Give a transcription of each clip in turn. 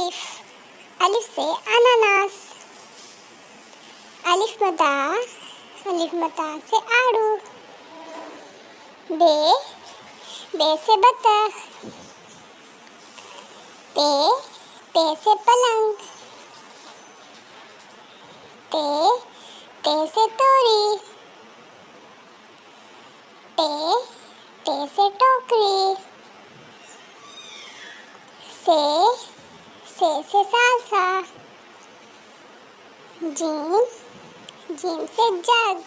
अलिफ, अलिफ से अनानास। अलिफ मदा से आड़ू। बे से बतख। पे से पलंग। ते से तोरी। टे से टोकरी। से सालसा। जीम से जग।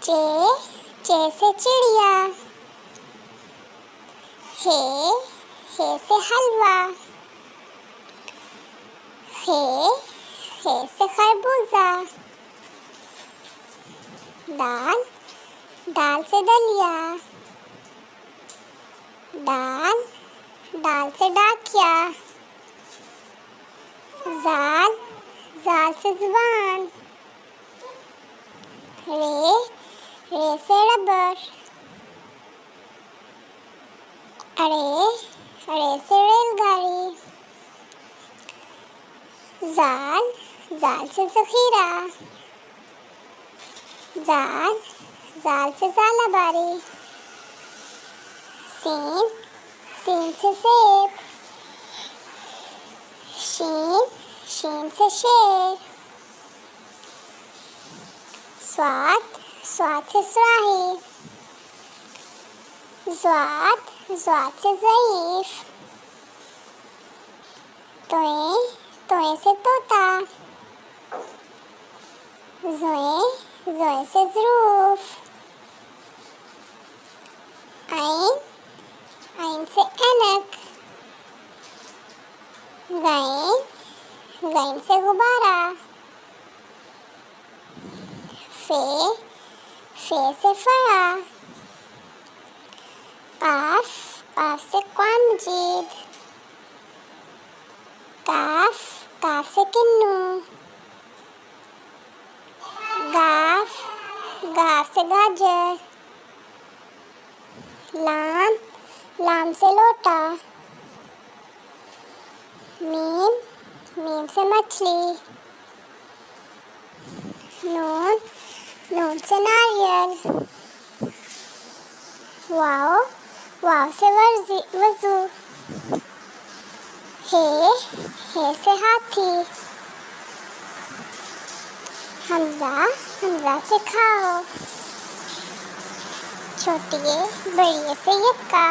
चे से चिड़िया। हे से हलवा। हे से खरबूजा। दाल से दलिया। दाल से डाकिया। जाल से जुबान। रे से रबर। अड़े से रेलगाड़ी। जाल से ज़ख़ीरा। जाल से ज़ालाबारी। सीन से सेब। शीन से शेर। स्वाद से स्वाही। ज़्वाद से ज़ईफ़। तोए से तोता। ज़ोए से ज़रूफ़। आइन से ऐनक। गैन से गुब्बारा। फे से फरा। काफ से क़ुरान मजीद। काफ से किन्नू। गाफ से गाजर। लाम से लोटा। मीम से मछली। नून से नारियल। वाव से वज़ू। हे से हाथी। हमज़ा से खाओ। छोटिए बड़िए से यक्का।